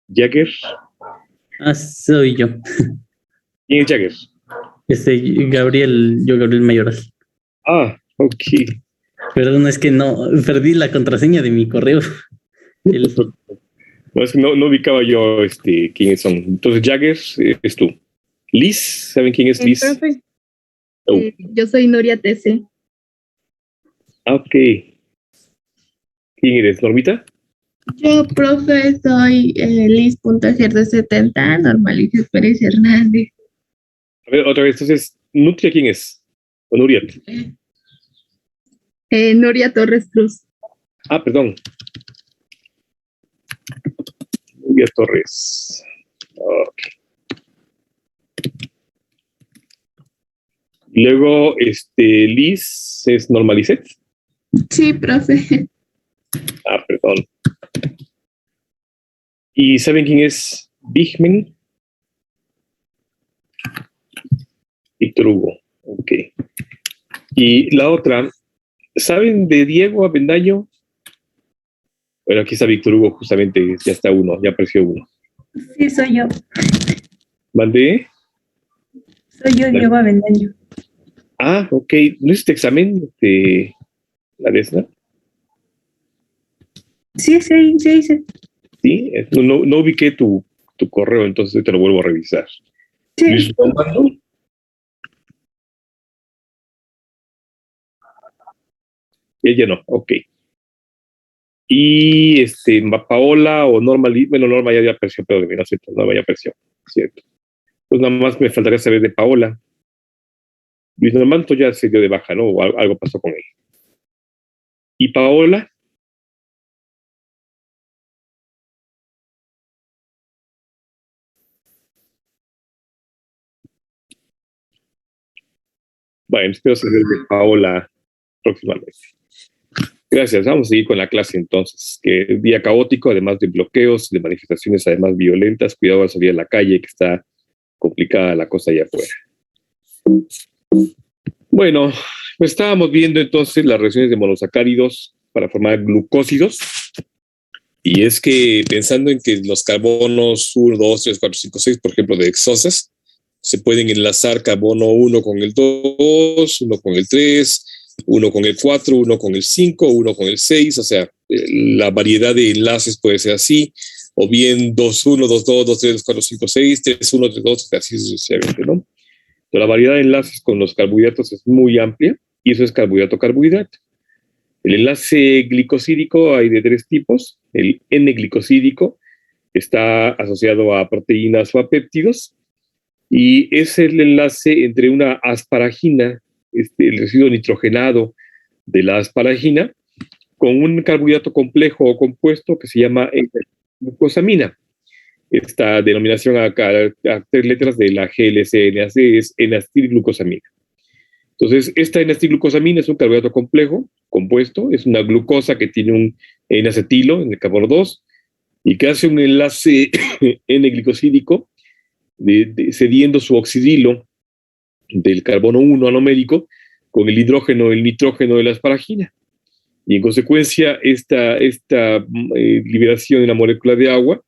Jagger. Ah, soy yo. ¿Quién es Jagger? Gabriel Mayoral. Ah, ok. Perdón, es que no, perdí la contraseña de mi correo. No, es que no ubicaba yo quiénes son. Entonces, Jagger es tú. Liz, ¿saben quién es Liz? Profe, yo soy Nuria TC. Ah, ok. ¿Quién eres, Normita? Yo, profe, soy Liz.gr70, Normalicia Pérez Hernández. A ver, otra vez, entonces, ¿Nutria quién es? ¿O Nuria? Nuria Torres Cruz. Ah, perdón. Nuria Torres. Ok. Luego, Liz es Normalicet. Sí, profe. Ah, perdón. ¿Y saben quién es Bigman? Víctor Hugo. Ok. Y la otra, ¿saben de Diego Avendaño? Bueno, aquí está Víctor Hugo, justamente, ya está uno, ya apareció uno. Sí, soy yo. ¿Mandé? Soy yo, Diego Avendaño. Ah, ok. ¿No es este examen de la DESNA? Sí, sí, sí, sí. Sí, no ubiqué tu correo, entonces te lo vuelvo a revisar. Sí. Luis Romano. Ella no, ok. Y Paola o Norma, bueno, Norma ya apareció, pero de mí no cierto, Norma ya apareció, cierto. Pues nada más me faltaría saber de Paola. Luis Normanto ya se dio de baja, ¿no? O algo pasó con él. ¿Y Paola? Bueno, espero saber de Paola próximamente. Gracias, vamos a seguir con la clase entonces. Que día caótico, además de bloqueos, de manifestaciones además violentas. Cuidado al salir a la calle, que está complicada la cosa allá afuera. Bueno, pues estábamos viendo entonces las reacciones de monosacáridos para formar glucósidos. Y es que pensando en que los carbonos 1, 2, 3, 4, 5, 6, por ejemplo, de hexosas, se pueden enlazar carbono 1 con el 2, 1 con el 3, 1 con el 4, 1 con el 5, 1 con el 6, o sea, la variedad de enlaces puede ser así, o bien 2, 1, 2, 2, 2, 3, 2, 4, 5, 6, 3, 1, 3, 2, así sucesivamente, ¿no? Pero la variedad de enlaces con los carbohidratos es muy amplia, y eso es carbohidrato-carbohidrato. El enlace glicosídico hay de 3 tipos. El N-glicosídico está asociado a proteínas o a péptidos, y es el enlace entre una asparagina, el residuo nitrogenado de la asparagina, con un carbohidrato complejo o compuesto que se llama glucosamina. Esta denominación a 3 letras de la GLC-NAC es N-acetilglucosamina. Entonces, esta N-acetilglucosamina es un carbohidrato complejo, compuesto, es una glucosa que tiene un N-acetilo en el carbono 2 y que hace un enlace N-glicosídico cediendo su oxidilo del carbono 1 anomérico con el hidrógeno, el nitrógeno de la asparagina. Y en consecuencia, esta liberación de la molécula de agua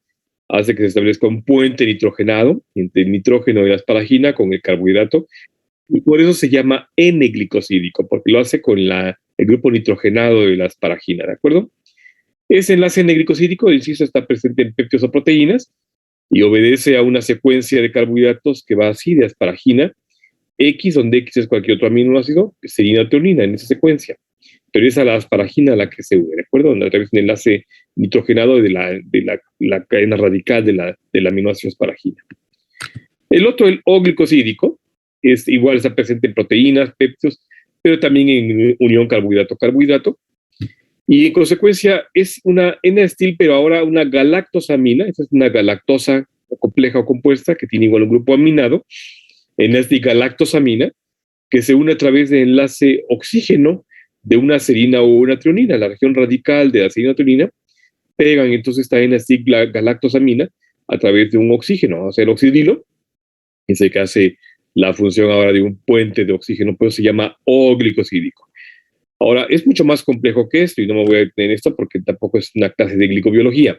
hace que se establezca un puente nitrogenado entre el nitrógeno de la asparagina con el carbohidrato, y por eso se llama N-glicosídico, porque lo hace con el grupo nitrogenado de la asparagina, ¿de acuerdo? Ese enlace N-glicosídico, insisto, está presente en péptidos o proteínas y obedece a una secuencia de carbohidratos que va así, de asparagina, X, donde X es cualquier otro aminoácido, serina o teonina en esa secuencia. Pero es a la asparagina a la que se une, ¿de acuerdo? A través de un enlace nitrogenado de la cadena radical del aminoácido asparagina. El otro, el O-glicosídico, es igual, está presente en proteínas, péptidos, pero también en unión carbohidrato-carbohidrato. Y en consecuencia es una N-acetil, pero ahora una galactosamina. Esta es una galactosa compleja o compuesta que tiene igual un grupo aminado, N-acetilgalactosamina, que se une a través de enlace oxígeno de una serina o una treonina. La región radical de la serina o treonina pegan entonces esta N-acetilgalactosamina a través de un oxígeno, o sea, el oxidilo, es el que hace la función ahora de un puente de oxígeno, pues se llama O-glicosídico. Ahora, es mucho más complejo que esto, y no me voy a detener en esto porque tampoco es una clase de glicobiología.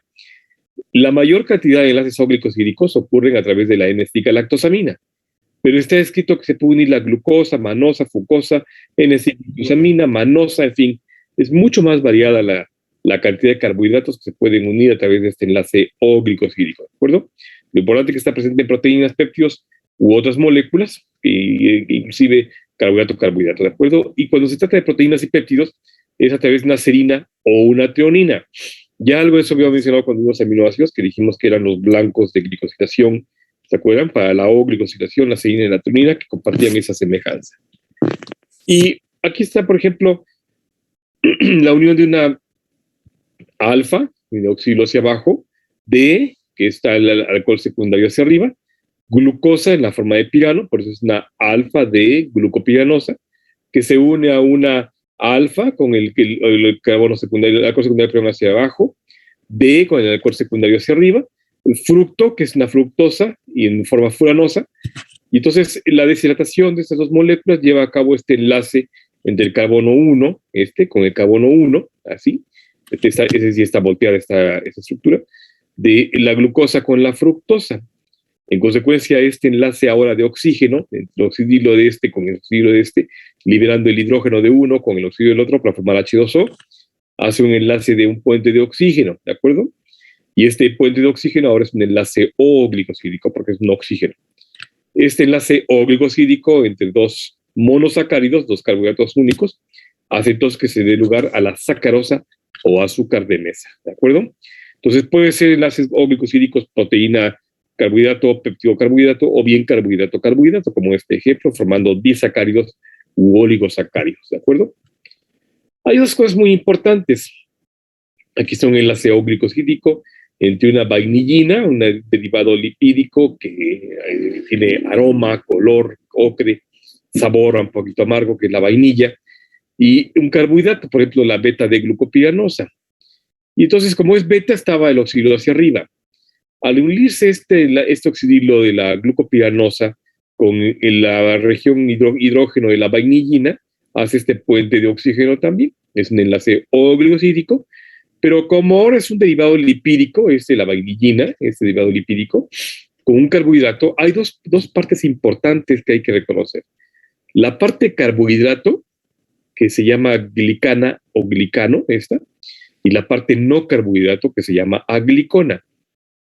La mayor cantidad de enlaces oglicosídicos ocurren a través de la N-acetilgalactosamina, pero está escrito que se puede unir la glucosa, manosa, fucosa, N-acetilglucosamina, manosa, en fin, es mucho más variada la cantidad de carbohidratos que se pueden unir a través de este enlace O-glicosídico, ¿de acuerdo? Lo importante es que está presente en proteínas, péptidos u otras moléculas, inclusive carbohidrato, ¿de acuerdo? Y cuando se trata de proteínas y péptidos, es a través de una serina o una treonina. Ya algo de eso había mencionado cuando vimos aminoácidos, que dijimos que eran los blancos de glicosilación, ¿se acuerdan? Para la O-glicosilación, la serina y la treonina, que compartían esa semejanza. Y aquí está, por ejemplo, la unión de una alfa, hidroxilo hacia abajo, D, que está el alcohol secundario hacia arriba, glucosa en la forma de pirano, por eso es una alfa D glucopiranosa, que se une a una alfa con el carbono secundario, el alcohol secundario pirano hacia abajo, D con el alcohol secundario hacia arriba, el fructo, que es una fructosa y en forma furanosa, y entonces la deshidratación de estas dos moléculas lleva a cabo este enlace entre el carbono 1, con el carbono 1, así, ese sí está volteada esta estructura, de la glucosa con la fructosa. En consecuencia, este enlace ahora de oxígeno, entre el oxidilo de este con el oxidilo de este, liberando el hidrógeno de uno con el oxidilo del otro para formar H2O, hace un enlace de un puente de oxígeno, ¿de acuerdo? Y este puente de oxígeno ahora es un enlace O-glicosídico porque es un oxígeno. Este enlace O-glicosídico entre dos monosacáridos, dos carbohidratos únicos, hace entonces que se dé lugar a la sacarosa o azúcar de mesa, ¿de acuerdo? Entonces puede ser enlaces O-glicosídicos, proteína, carbohidrato, péptido, carbohidrato, o bien carbohidrato, carbohidrato, como este ejemplo, formando disacáridos u oligosacáridos, ¿de acuerdo? Hay dos cosas muy importantes. Aquí está un enlace O-glicosídico entre una vainillina, un derivado lipídico que tiene aroma, color, ocre, sabor un poquito amargo, que es la vainilla, y un carbohidrato, por ejemplo, la beta-D-glucopiranosa. Y entonces, como es beta, estaba el oxidilo hacia arriba. Al unirse este oxidilo de la glucopiranosa con la región hidrógeno de la vainillina, hace este puente de oxígeno también. Es un enlace O-glicosídico, pero como ahora es un derivado lipídico, la vainillina, este derivado lipídico, con un carbohidrato, hay dos partes importantes que hay que reconocer. La parte carbohidrato, que se llama glicana o glicano, y la parte no carbohidrato, que se llama aglicona.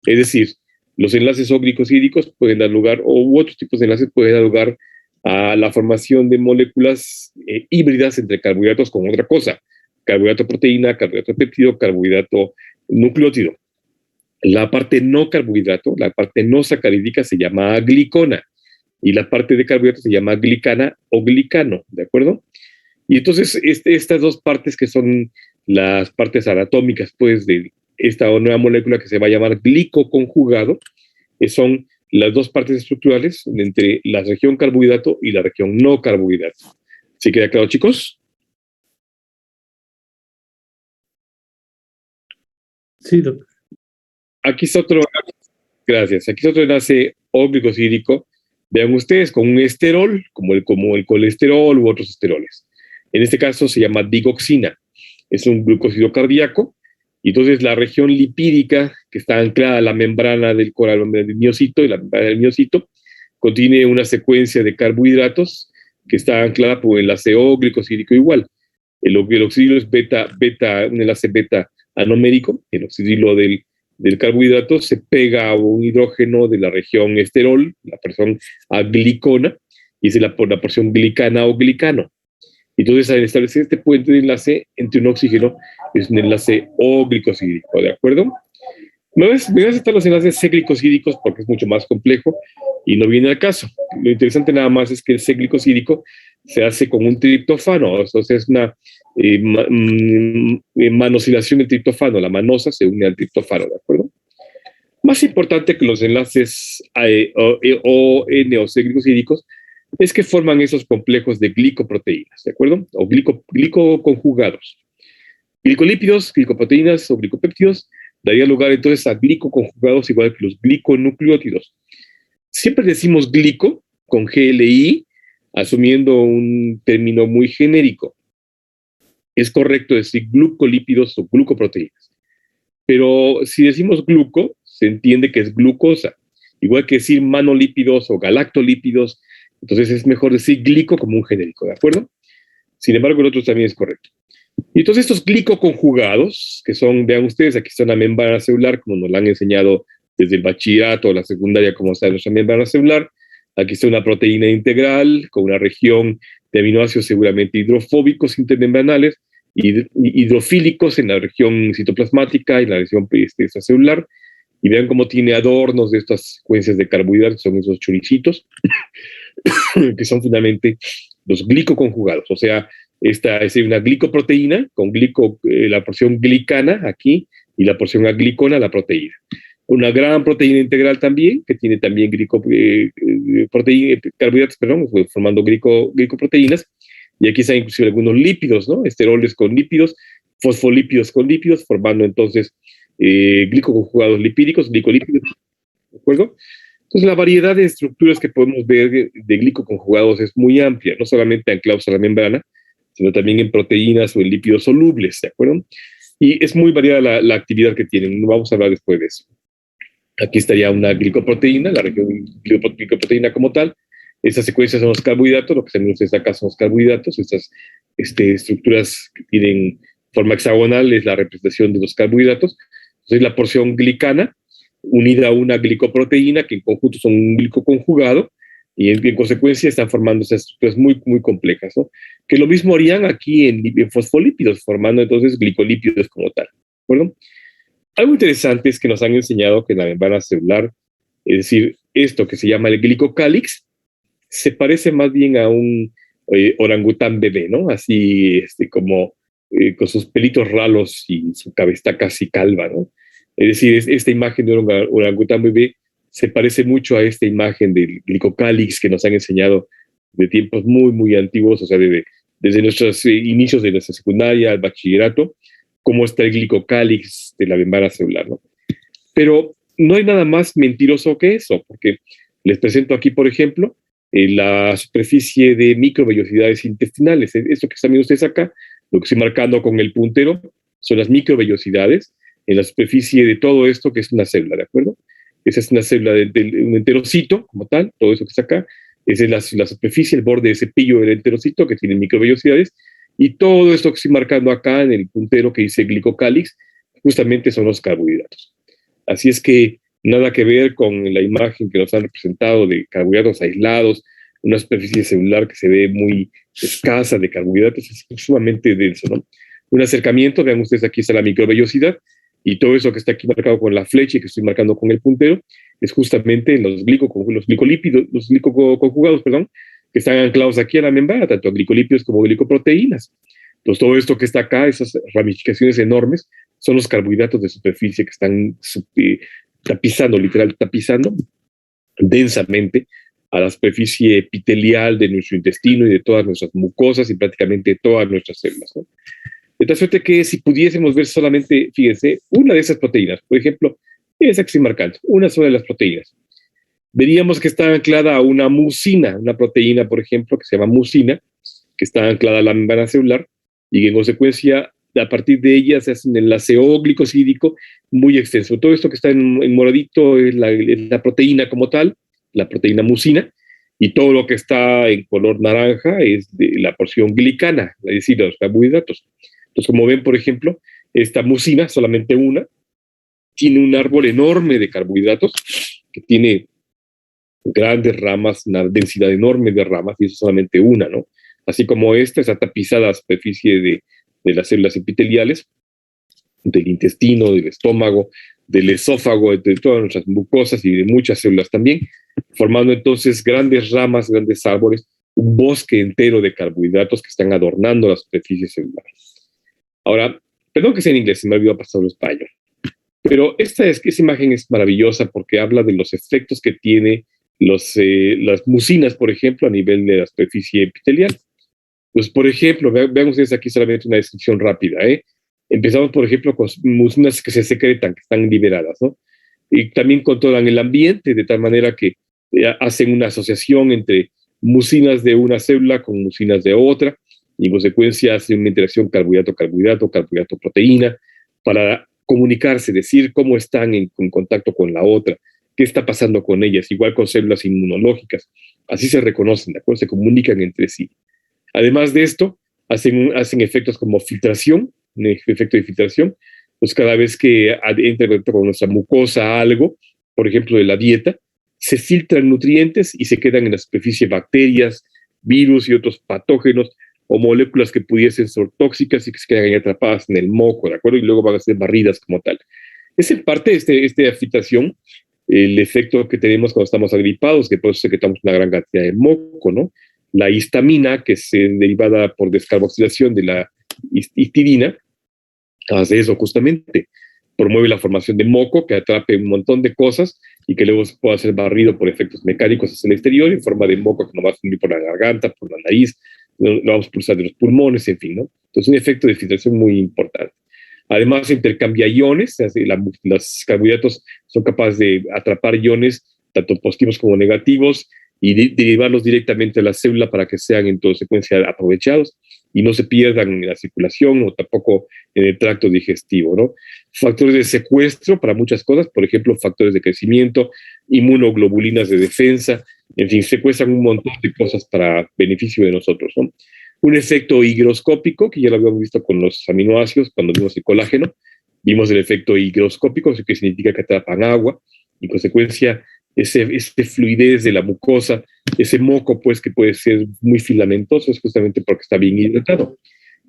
Es decir, los enlaces O-glicosídicos pueden dar lugar, u otros tipos de enlaces pueden dar lugar a la formación de moléculas híbridas entre carbohidratos con otra cosa. Carbohidrato proteína, carbohidrato péptido, carbohidrato nucleótido. La parte no carbohidrato, la parte no sacarídica se llama glicona y la parte de carbohidrato se llama glicana o glicano, ¿de acuerdo? Y entonces estas dos partes que son las partes anatómicas pues de esta nueva molécula que se va a llamar glicoconjugado, son las dos partes estructurales entre la región carbohidrato y la región no carbohidrato. ¿Sí queda claro, chicos? Sí, doctor. Aquí está otro, gracias, aquí está otro enlace O-glicosídico. Vean ustedes, con un esterol, como el colesterol u otros esteroles. En este caso se llama digoxina. Es un glucósido cardíaco. Y entonces la región lipídica, que está anclada a la membrana del coral del miocito, y la membrana del miocito, contiene una secuencia de carbohidratos que está anclada por el enlace O-glicosídico igual. El oxidilo es un enlace beta anomérico. El oxidilo del carbohidrato se pega a un hidrógeno de la región esterol, la porción aglicona, y es la porción glicana o glicano. Entonces, al establecer este puente de enlace entre un oxígeno, es un enlace O-glicosídico, ¿de acuerdo? Me vas a estar los enlaces C-glicosídicos porque es mucho más complejo y no viene al caso. Lo interesante nada más es que el C-glicosídico se hace con un triptofano, entonces es una manosilación del triptofano, la manosa se une al triptofano, ¿de acuerdo? Más importante que los enlaces O-N o C-glicosídicos es que forman esos complejos de glicoproteínas, ¿de acuerdo? O glicoconjugados. Glicolípidos, glicoproteínas o glicopéptidos daría lugar entonces a glicoconjugados igual que los gliconucleótidos. Siempre decimos glico con GLI, asumiendo un término muy genérico. Es correcto decir glucolípidos o glucoproteínas. Pero si decimos gluco, se entiende que es glucosa. Igual que decir manolípidos o galactolípidos, entonces es mejor decir glico como un genérico, ¿de acuerdo? Sin embargo, el otro también es correcto. Y entonces estos glicoconjugados, que son, vean ustedes, aquí está una membrana celular, como nos la han enseñado desde el bachillerato o la secundaria, como está nuestra membrana celular. Aquí está una proteína integral con una región de aminoácidos seguramente hidrofóbicos intermembranales, hidrofílicos en la región citoplasmática y la región extracelular. Y vean cómo tiene adornos de estas secuencias de carbohidratos, son esos choricitos, que son finalmente los glicoconjugados. O sea, esta es una glicoproteína con la porción glicana aquí y la porción aglicona, la proteína. Una gran proteína integral también, que tiene también carbohidratos, perdón, formando glicoproteínas. Y aquí están inclusive algunos lípidos, ¿no? Esteroles con lípidos, fosfolípidos con lípidos, formando entonces glicoconjugados lipídicos, glicolípidos, ¿de acuerdo? Entonces la variedad de estructuras que podemos ver de glicoconjugados es muy amplia, no solamente anclados a la membrana, sino también en proteínas o en lípidos solubles, ¿de acuerdo? Y es muy variada la actividad que tienen, vamos a hablar después de eso. Aquí estaría una glicoproteína, la región glicoproteína como tal. Esas secuencias son los carbohidratos, lo que se nos destaca son los carbohidratos, estas estructuras que tienen forma hexagonal es la representación de los carbohidratos. Entonces la porción glicana unida a una glicoproteína que en conjunto son un glicoconjugado y en consecuencia están formando esas estructuras muy, muy complejas, ¿no? Que lo mismo harían aquí en fosfolípidos, formando entonces glicolípidos como tal, ¿de acuerdo? Algo interesante es que nos han enseñado que en la membrana celular, es decir, esto que se llama el glicocálix, se parece más bien a un orangután bebé, ¿no? Así como con sus pelitos ralos y su cabeza casi calva, ¿no? Es decir, esta imagen de un orangután bebé se parece mucho a esta imagen del glicocálix que nos han enseñado de tiempos muy, muy antiguos, o sea, desde nuestros inicios de nuestra secundaria, al bachillerato, cómo está el glicocálix de la membrana celular, ¿no? Pero no hay nada más mentiroso que eso, porque les presento aquí, por ejemplo, la superficie de microvellosidades intestinales. Esto que están viendo ustedes acá, lo que estoy marcando con el puntero, son las microvellosidades en la superficie de todo esto que es una célula, ¿de acuerdo? Esa es una célula de un enterocito, como tal, todo eso que está acá. Esa es la superficie, el borde de cepillo del enterocito que tiene microvellosidades. Y todo esto que estoy marcando acá en el puntero que dice glicocálix, justamente son los carbohidratos. Así es que nada que ver con la imagen que nos han representado de carbohidratos aislados, una superficie celular que se ve muy escasa de carbohidratos, es sumamente denso, ¿no? Un acercamiento, vean ustedes, aquí está la microvellosidad, y todo eso que está aquí marcado con la flecha y que estoy marcando con el puntero, es justamente los glicolípidos, los glicoconjugados, perdón, que están anclados aquí a la membrana, tanto a glicolípidos como glicoproteínas. Entonces, todo esto que está acá, esas ramificaciones enormes, son los carbohidratos de superficie que están tapizando, literal, tapizando densamente a la superficie epitelial de nuestro intestino y de todas nuestras mucosas y prácticamente de todas nuestras células, ¿no? De tal suerte que si pudiésemos ver solamente, fíjense, una de esas proteínas, por ejemplo, esa que estoy marcando, una sola de las proteínas, veríamos que está anclada a una mucina, una proteína, por ejemplo, que se llama mucina, que está anclada a la membrana celular y que en consecuencia a partir de ella se hace un enlace glicosídico muy extenso. Todo esto que está en moradito es la proteína como tal, la proteína mucina, y todo lo que está en color naranja es de la porción glicana, es decir, los carbohidratos. Entonces, como ven, por ejemplo, esta mucina, solamente una, tiene un árbol enorme de carbohidratos que tiene grandes ramas, una densidad enorme de ramas, y eso es solamente una, ¿no? Así como esta está tapizada a la superficie de las células epiteliales, del intestino, del estómago, del esófago, de todas nuestras mucosas y de muchas células también, formando entonces grandes ramas, grandes árboles, un bosque entero de carbohidratos que están adornando la superficie celular. Ahora, perdón que sea en inglés, se me olvidó pasar el español, pero esa imagen es maravillosa porque habla de los efectos que tiene las mucinas, por ejemplo, a nivel de la superficie epitelial. Pues, por ejemplo, vean ustedes aquí solamente una descripción rápida, ¿eh? Empezamos, por ejemplo, con mucinas que se secretan, que están liberadas, ¿no? Y también controlan el ambiente de tal manera que hacen una asociación entre mucinas de una célula con mucinas de otra, y en consecuencia hacen una interacción carbohidrato-carbohidrato, carbohidrato-proteína, para comunicarse, decir cómo están en contacto con la otra, qué está pasando con ellas, igual con células inmunológicas. Así se reconocen, ¿de acuerdo? Se comunican entre sí. Además de esto, hacen efectos como filtración, un efecto de filtración, pues cada vez que entra con nuestra mucosa algo, por ejemplo, de la dieta, se filtran nutrientes y se quedan en la superficie bacterias, virus y otros patógenos o moléculas que pudiesen ser tóxicas y que se quedan ahí atrapadas en el moco, ¿de acuerdo? Y luego van a ser barridas como tal. Es en parte esta filtración el efecto que tenemos cuando estamos agripados, que por eso secretamos una gran cantidad de moco, ¿no? La histamina, que es derivada por descarboxilación de la histidina, hace eso justamente. Promueve la formación de moco que atrape un montón de cosas y que luego se pueda ser barrido por efectos mecánicos hacia el exterior en forma de moco que nos va a subir por la garganta, por la nariz, lo vamos a expulsar de los pulmones, en fin, ¿no? Entonces, un efecto de filtración muy importante. Además, intercambia iones, los carbohidratos son capaces de atrapar iones, tanto positivos como negativos, y derivarlos directamente a la célula para que sean en toda secuencia aprovechados y no se pierdan en la circulación o tampoco en el tracto digestivo, ¿no? Factores de secuestro para muchas cosas, por ejemplo, factores de crecimiento, inmunoglobulinas de defensa, en fin, secuestran un montón de cosas para beneficio de nosotros, ¿no? Un efecto higroscópico, que ya lo habíamos visto con los aminoácidos cuando vimos el colágeno, vimos el efecto higroscópico, que significa que atrapan agua, y en consecuencia ese fluidez de la mucosa, ese moco pues que puede ser muy filamentoso, es justamente porque está bien hidratado.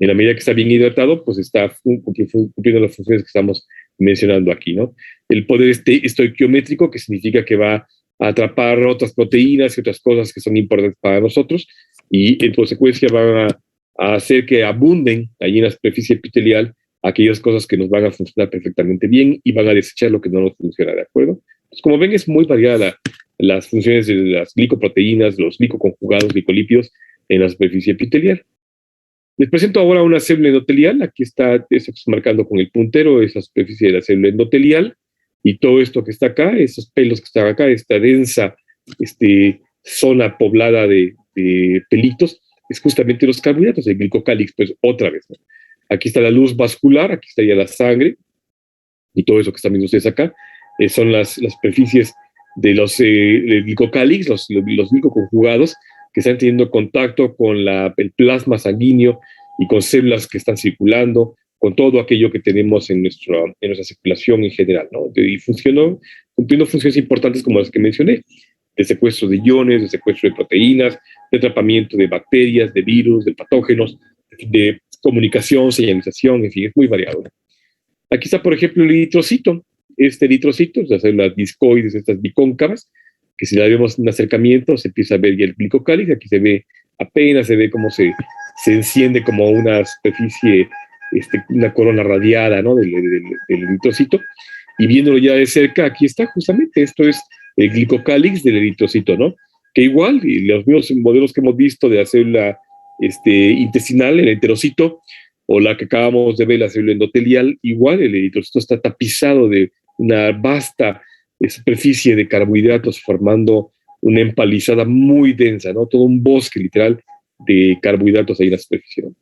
En la medida que está bien hidratado, pues está cumpliendo las funciones que estamos mencionando aquí, ¿no? El poder estoiquiométrico, que significa que va a atrapar otras proteínas y otras cosas que son importantes para nosotros, y en consecuencia van a hacer que abunden allí en la superficie epitelial aquellas cosas que nos van a funcionar perfectamente bien y van a desechar lo que no nos funciona, ¿de acuerdo? Pues como ven, es muy variada las funciones de las glicoproteínas, los glicoconjugados, glicolípidos en la superficie epitelial. Les presento ahora una célula endotelial. Aquí está eso que estoy marcando con el puntero, esa superficie de la célula endotelial, y todo esto que está acá, esos pelos que están acá, esta densa zona poblada de pelitos, es justamente los carbohidratos, el glicocálix, pues otra vez, ¿no? Aquí está la luz vascular, aquí estaría la sangre, y todo eso que están viendo ustedes acá, son las superficies de los glicocálix, los glicoconjugados, que están teniendo contacto con el plasma sanguíneo y con células que están circulando, con todo aquello que tenemos en nuestra circulación en general, ¿no? Y cumpliendo funciones importantes como las que mencioné, de secuestro de iones, de secuestro de proteínas, de atrapamiento de bacterias, de virus, de patógenos, de comunicación, señalización, en fin, es muy variado, ¿no? Aquí está, por ejemplo, el eritrocito. Este eritrocito, las células discoides, estas bicóncavas, que si la vemos en un acercamiento se empieza a ver ya el glicocálix. Aquí apenas se ve cómo se enciende como una superficie, una corona radiada, ¿no? del eritrocito. Y viéndolo ya de cerca, aquí está justamente, esto es el glicocálix del eritrocito, ¿no? Que igual, y los mismos modelos que hemos visto de la célula intestinal, el enterocito, o la que acabamos de ver, la célula endotelial, igual el eritrocito está tapizado de una vasta superficie de carbohidratos formando una empalizada muy densa, ¿no? Todo un bosque literal de carbohidratos ahí en la superficie, ¿no?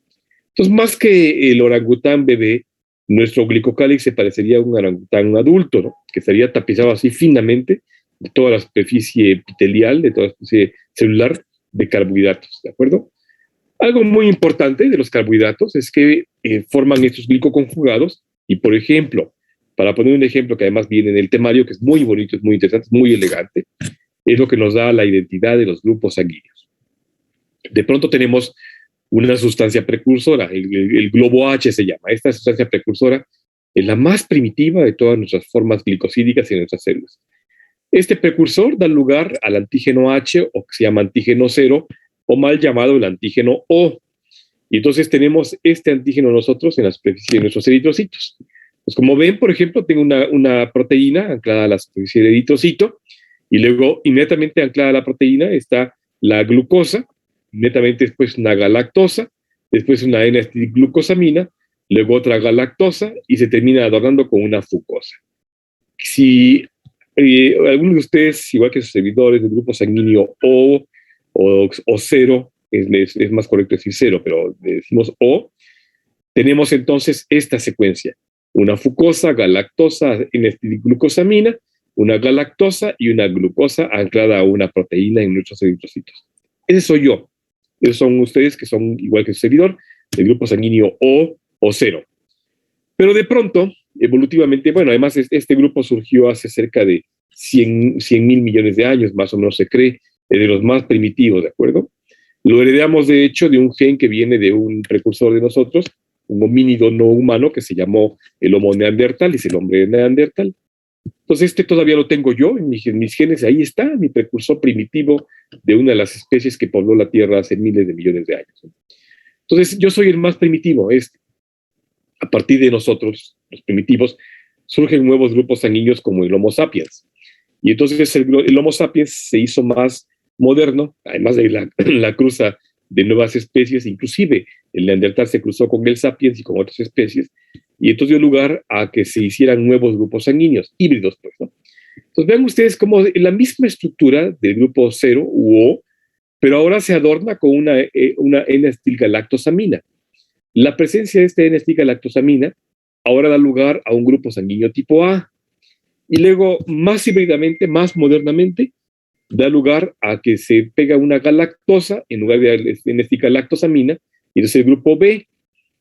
Entonces, más que el orangután bebé, nuestro glicocálix se parecería a un orangután adulto, ¿no? Que estaría tapizado así finamente de toda la superficie epitelial, de toda la superficie celular de carbohidratos, ¿de acuerdo? Algo muy importante de los carbohidratos es que forman estos glicoconjugados y, por ejemplo, para poner un ejemplo que además viene en el temario, que es muy bonito, es muy interesante, es muy elegante, es lo que nos da la identidad de los grupos sanguíneos. De pronto tenemos una sustancia precursora, el globo H se llama. Esta sustancia precursora es la más primitiva de todas nuestras formas glicosídicas en nuestras células. Este precursor da lugar al antígeno H, o que se llama antígeno 0, o mal llamado el antígeno O. Y entonces tenemos este antígeno nosotros en la superficie de nuestros eritrocitos. Pues como ven, por ejemplo, tengo una proteína anclada a la superficie del eritrocito, y luego inmediatamente anclada a la proteína está la glucosa, inmediatamente después una galactosa, después una N-acetilglucosamina, luego otra galactosa, y se termina adornando con una fucosa. Si algunos de ustedes, igual que sus servidores del grupo sanguíneo O 0, es más correcto decir 0, pero decimos O, tenemos entonces esta secuencia. una fucosa, galactosa, N-acetilglucosamina, una galactosa y una glucosa anclada a una proteína en nuestros eritrocitos. Ese soy yo. Esos son ustedes que son igual que su servidor, el grupo sanguíneo O o 0. Pero de pronto, evolutivamente, bueno, además este grupo surgió hace cerca de 100.000 millones de años, más o menos se cree, es de los más primitivos, ¿de acuerdo? Lo heredamos, de hecho, de un gen que viene de un precursor de nosotros, un homínido no humano que se llamó el Homo neandertal, es el hombre de Neandertal. Entonces, todavía lo tengo yo en mis genes, ahí está, mi precursor primitivo de una de las especies que pobló la Tierra hace miles de millones de años. Entonces, yo soy el más primitivo. A partir de nosotros, los primitivos, surgen nuevos grupos sanguíneos como el Homo sapiens. Y entonces el Homo sapiens se hizo más moderno, además de la cruza de nuevas especies, inclusive el Neandertal se cruzó con el Sapiens y con otras especies, y entonces dio lugar a que se hicieran nuevos grupos sanguíneos, híbridos, pues, ¿no? Entonces vean ustedes cómo la misma estructura del grupo 0 u O, pero ahora se adorna con una N-acetilgalactosamina. La presencia de esta N-acetilgalactosamina ahora da lugar a un grupo sanguíneo tipo A, y luego más híbridamente, más modernamente, da lugar a que se pega una galactosa en lugar de N-acetilgalactosamina, y entonces el grupo B,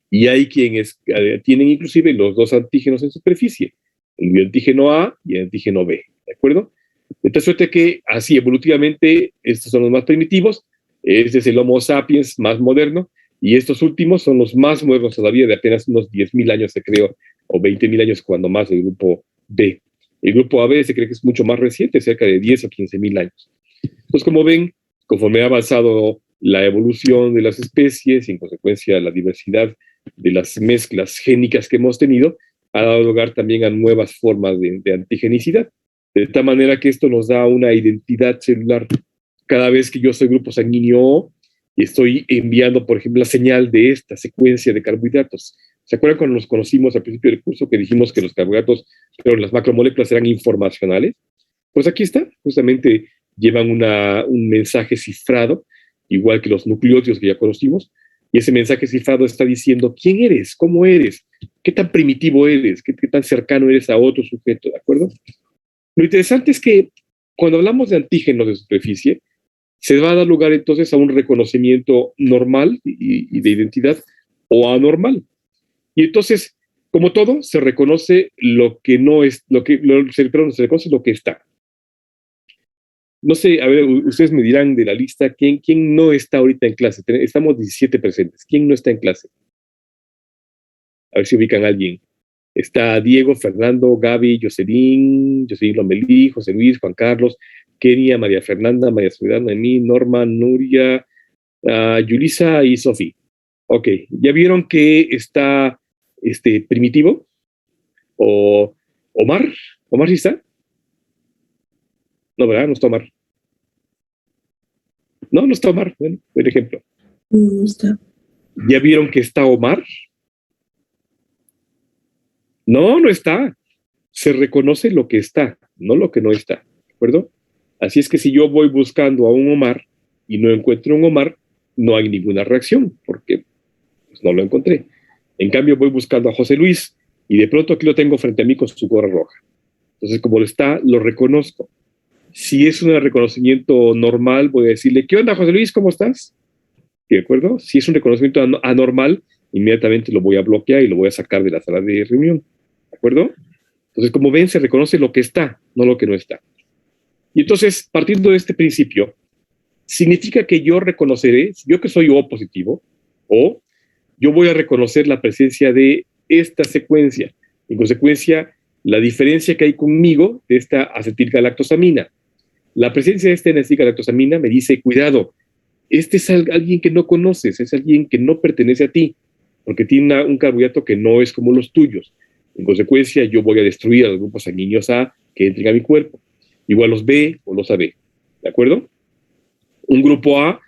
y hay quienes tienen inclusive los dos antígenos en superficie, el bioantígeno A y el antígeno B, ¿de acuerdo? De tal suerte que así evolutivamente estos son los más primitivos, este es el Homo sapiens más moderno, y estos últimos son los más modernos todavía, de apenas unos 10.000 años se creo, o 20.000 años cuando más, el grupo B. El grupo AB se cree que es mucho más reciente, cerca de 10 o 15.000 años. Entonces, como ven, conforme ha avanzado la evolución de las especies y en consecuencia la diversidad de las mezclas génicas que hemos tenido, ha dado lugar también a nuevas formas de antigenicidad. De tal manera que esto nos da una identidad celular. Cada vez que yo soy grupo sanguíneo O y estoy enviando, por ejemplo, la señal de esta secuencia de carbohidratos. ¿Se acuerdan cuando nos conocimos al principio del curso que dijimos que los carbohidratos, pero las macromoléculas eran informacionales? Pues aquí está, justamente llevan un mensaje cifrado, igual que los nucleótidos que ya conocimos, y ese mensaje cifrado está diciendo quién eres, cómo eres, qué tan primitivo eres, qué tan cercano eres a otro sujeto, ¿de acuerdo? Lo interesante es que cuando hablamos de antígenos de superficie, se va a dar lugar entonces a un reconocimiento normal y de identidad o anormal. Y entonces, como todo, se reconoce lo que no es, se reconoce lo que está. No sé, a ver, ustedes me dirán de la lista quién no está ahorita en clase. Estamos 17 presentes. ¿Quién no está en clase? A ver si ubican a alguien. Está Diego, Fernando, Gaby, Jocelyn Lomelí, José Luis, Juan Carlos, Kenia, María Fernanda, María Soledad, Noemí, Norma, Nuria, Yulisa y Sofía. Ok, ¿ya vieron que está Primitivo? ¿O Omar? ¿Omar sí está? No, ¿verdad? No está Omar. No está Omar. Bueno, por ejemplo. No está. ¿Ya vieron que está Omar? No está. Se reconoce lo que está, no lo que no está. ¿De acuerdo? Así es que si yo voy buscando a un Omar y no encuentro un Omar, no hay ninguna reacción, porque pues, no lo encontré. En cambio, voy buscando a José Luis y de pronto aquí lo tengo frente a mí con su gorra roja. Entonces, como lo está, lo reconozco. Si es un reconocimiento normal, voy a decirle, ¿qué onda, José Luis? ¿Cómo estás? ¿De acuerdo? Si es un reconocimiento anormal, inmediatamente lo voy a bloquear y lo voy a sacar de la sala de reunión. ¿De acuerdo? Entonces, como ven, se reconoce lo que está, no lo que no está. Y entonces, partiendo de este principio, significa que yo reconoceré, yo que soy O positivo, o yo voy a reconocer la presencia de esta secuencia. En consecuencia, la diferencia que hay conmigo de esta acetilgalactosamina. La presencia de esta acetilgalactosamina me dice, cuidado, este es alguien que no conoces, es alguien que no pertenece a ti, porque tiene un carbohidrato que no es como los tuyos. En consecuencia, yo voy a destruir a los grupos sanguíneos A que entren a mi cuerpo, igual los B o los AB. ¿De acuerdo? Un grupo A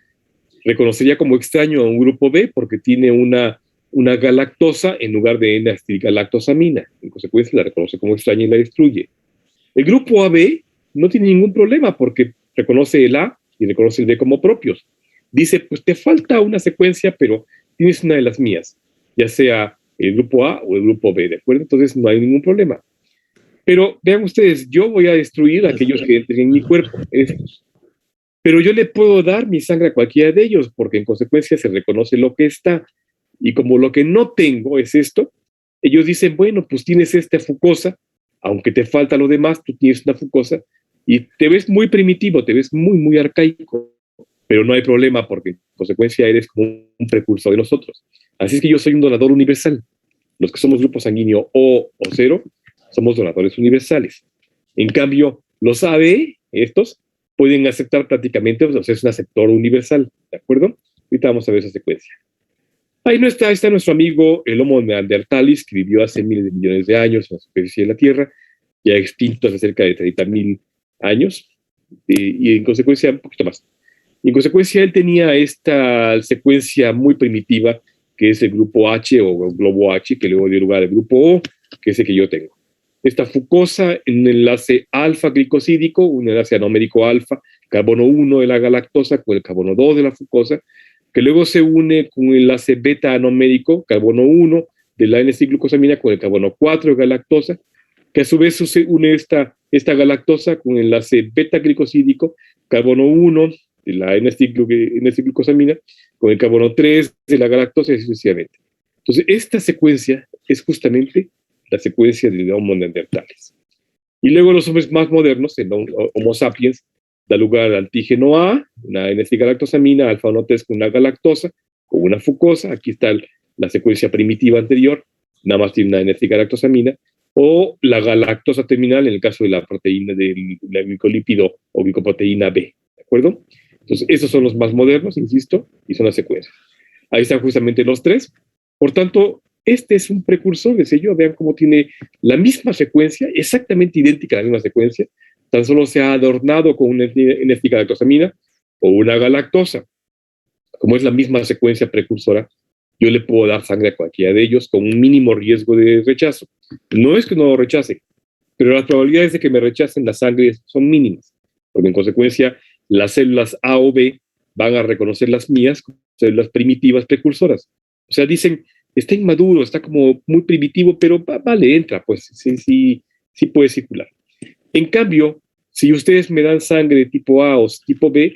reconocería como extraño a un grupo B porque tiene una galactosa en lugar de N-acetilgalactosamina. En consecuencia, la reconoce como extraña y la destruye. El grupo AB no tiene ningún problema porque reconoce el A y reconoce el B como propios. Dice, pues te falta una secuencia, pero tienes una de las mías, ya sea el grupo A o el grupo B, ¿de acuerdo? Entonces no hay ningún problema. Pero vean ustedes, yo voy a destruir a aquellos que entren en mi cuerpo, estos. Pero yo le puedo dar mi sangre a cualquiera de ellos, porque en consecuencia se reconoce lo que está. Y como lo que no tengo es esto, ellos dicen, bueno, pues tienes esta fucosa, aunque te falta lo demás, tú tienes una fucosa, y te ves muy primitivo, te ves muy, muy arcaico, pero no hay problema, porque en consecuencia eres como un precursor de nosotros. Así es que yo soy un donador universal. Los que somos grupo sanguíneo O o cero, somos donadores universales. En cambio, los AB, estos, pueden aceptar prácticamente, o sea, es un aceptor universal, ¿de acuerdo? Ahorita vamos a ver esa secuencia. Ahí está nuestro amigo, el Homo neanderthalis, que vivió hace miles de millones de años en la superficie de la Tierra, ya extinto hace cerca de 30.000 años, y en consecuencia, un poquito más. Y en consecuencia, él tenía esta secuencia muy primitiva, que es el grupo H o globo H, que luego dio lugar al grupo O, que es el que yo tengo. Esta fucosa, un enlace alfa glicosídico, un enlace anomérico alfa, carbono 1 de la galactosa con el carbono 2 de la fucosa, que luego se une con un enlace beta anomérico, carbono 1 de la N-glucosamina con el carbono 4 de galactosa, que a su vez se une esta galactosa con el enlace beta glicosídico, carbono 1 de la N-glucosamina con el carbono 3 de la galactosa y sucesivamente. Entonces, esta secuencia es justamente la secuencia de Homo neanderthales. Y luego los hombres más modernos, el Homo sapiens, da lugar al antígeno A, una N-galactosamina, alfa-1-3 con una galactosa, con una fucosa, aquí está la secuencia primitiva anterior, nada más tiene una N-galactosamina, o la galactosa terminal en el caso de la proteína del glicolípido o glicoproteína B, ¿de acuerdo? Entonces, esos son los más modernos, insisto, y son las secuencias. Ahí están justamente los tres. Por tanto, este es un precursor de sello, vean cómo tiene la misma secuencia, exactamente idéntica a la misma secuencia, tan solo se ha adornado con una N-galactosamina o una galactosa. Como es la misma secuencia precursora, yo le puedo dar sangre a cualquiera de ellos con un mínimo riesgo de rechazo. No es que no lo rechacen, pero las probabilidades de que me rechacen la sangre son mínimas, porque en consecuencia las células A o B van a reconocer las mías como células primitivas precursoras. O sea, dicen, está inmaduro, está como muy primitivo, pero vale, entra, pues sí puede circular. En cambio, si ustedes me dan sangre de tipo A o tipo B,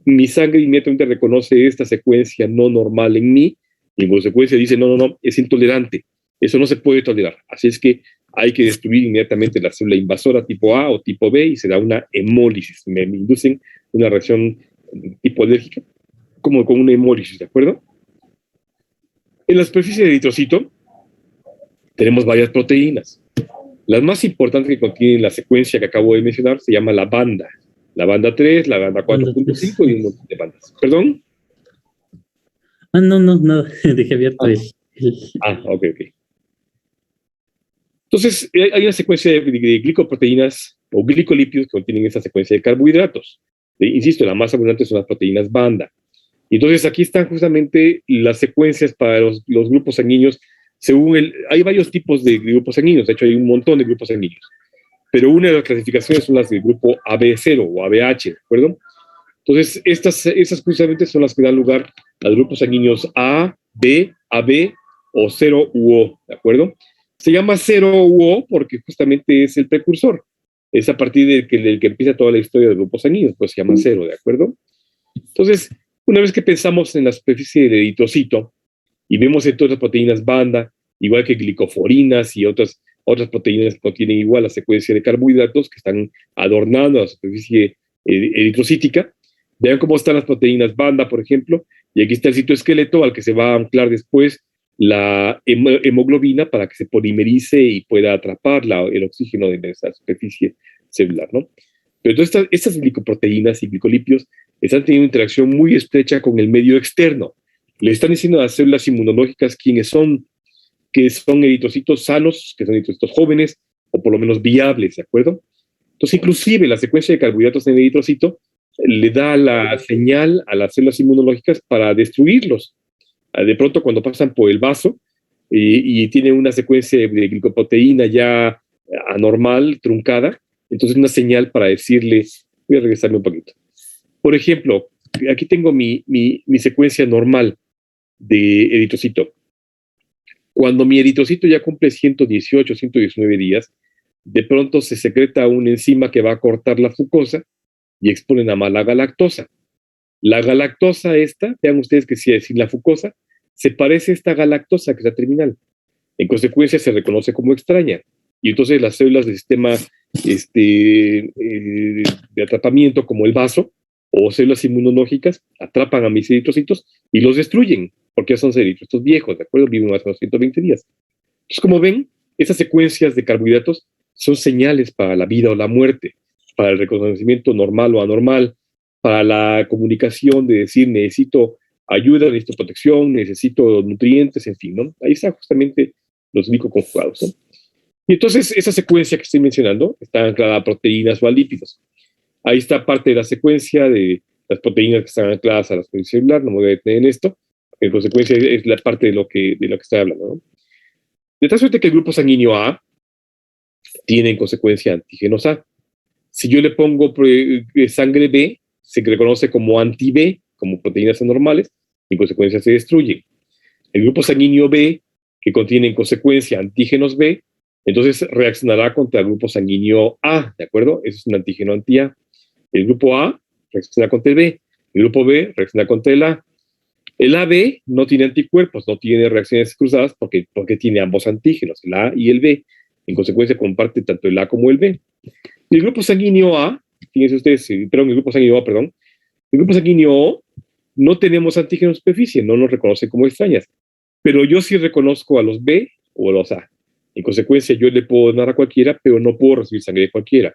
mi sangre inmediatamente reconoce esta secuencia no normal en mí, y en consecuencia dice, no, es intolerante, eso no se puede tolerar. Así es que hay que destruir inmediatamente la célula invasora tipo A o tipo B y se da una hemólisis. Me inducen una reacción tipo alérgica, como con una hemólisis, ¿de acuerdo? En la superficie del eritrocito tenemos varias proteínas. Las más importantes que contienen la secuencia que acabo de mencionar se llama la banda 3, la banda 4.5 y un montón de bandas. ¿Perdón? No, dejé abierto ok. Entonces, hay una secuencia de glicoproteínas o glicolípidos que contienen esta secuencia de carbohidratos. Insisto, la más abundante son las proteínas banda. Y entonces, aquí están justamente las secuencias para los grupos sanguíneos. Hay varios tipos de grupos sanguíneos, de hecho, hay un montón de grupos sanguíneos. Pero una de las clasificaciones son las del grupo AB0 o ABH, ¿de acuerdo? Entonces, estas justamente son las que dan lugar a los grupos sanguíneos A, B, AB o 0 u O, ¿de acuerdo? Se llama 0 u O porque justamente es el precursor. Es a partir del que empieza toda la historia del grupo sanguíneo, pues se llama 0, ¿de acuerdo? Entonces, una vez que pensamos en la superficie del eritrocito y vemos en todas las proteínas banda, igual que glicoforinas y otras proteínas que contienen igual la secuencia de carbohidratos que están adornando la superficie eritrocítica, vean cómo están las proteínas banda, por ejemplo, y aquí está el citoesqueleto al que se va a anclar después la hemoglobina para que se polimerice y pueda atrapar el oxígeno de esa superficie celular, ¿no? Pero todas estas glicoproteínas y glicolípidos están teniendo una interacción muy estrecha con el medio externo. Le están diciendo a las células inmunológicas quiénes son, que son eritrocitos sanos, que son eritrocitos jóvenes, o por lo menos viables, ¿de acuerdo? Entonces, inclusive la secuencia de carbohidratos en el eritrocito le da la señal a las células inmunológicas para destruirlos. De pronto, cuando pasan por el vaso y tienen una secuencia de glicoproteína ya anormal, truncada, entonces una señal para decirle, voy a regresarme un poquito. Por ejemplo, aquí tengo mi secuencia normal de eritrocito. Cuando mi eritrocito ya cumple 118, 119 días, de pronto se secreta una enzima que va a cortar la fucosa y expone nada más la galactosa. La galactosa esta, vean ustedes que si la fucosa, se parece a esta galactosa que es la terminal. En consecuencia se reconoce como extraña. Y entonces las células del sistema de atrapamiento, como el vaso, o células inmunológicas, atrapan a mis eritrocitos y los destruyen, porque son eritrocitos viejos, ¿de acuerdo? Viven más de 120 días. Entonces, como ven, esas secuencias de carbohidratos son señales para la vida o la muerte, para el reconocimiento normal o anormal, para la comunicación de decir necesito ayuda, necesito protección, necesito nutrientes, en fin, ¿no? Ahí están justamente los glicoconjugados, ¿no? Y entonces esa secuencia que estoy mencionando está anclada a proteínas o a lípidos. Ahí está parte de la secuencia de las proteínas que están ancladas a la superficie celular, no me voy a detener en esto, en consecuencia es la parte de lo que estoy hablando, ¿no? De tal suerte que el grupo sanguíneo A tiene en consecuencia antígenos A. Si yo le pongo sangre B, se reconoce como anti-B, como proteínas anormales, y en consecuencia se destruyen. El grupo sanguíneo B, que contiene en consecuencia antígenos B, entonces reaccionará contra el grupo sanguíneo A, ¿de acuerdo? Ese es un antígeno anti-A. El grupo A reacciona contra el B, el grupo B reacciona contra el A. El AB no tiene anticuerpos, no tiene reacciones cruzadas porque tiene ambos antígenos, el A y el B. En consecuencia comparte tanto el A como el B. Y el grupo sanguíneo A, fíjense ustedes, el grupo sanguíneo A, perdón, el grupo sanguíneo O no tenemos antígenos de superficie, no nos reconoce como extrañas, pero yo sí reconozco a los B o a los A. En consecuencia, yo le puedo donar a cualquiera, pero no puedo recibir sangre de cualquiera.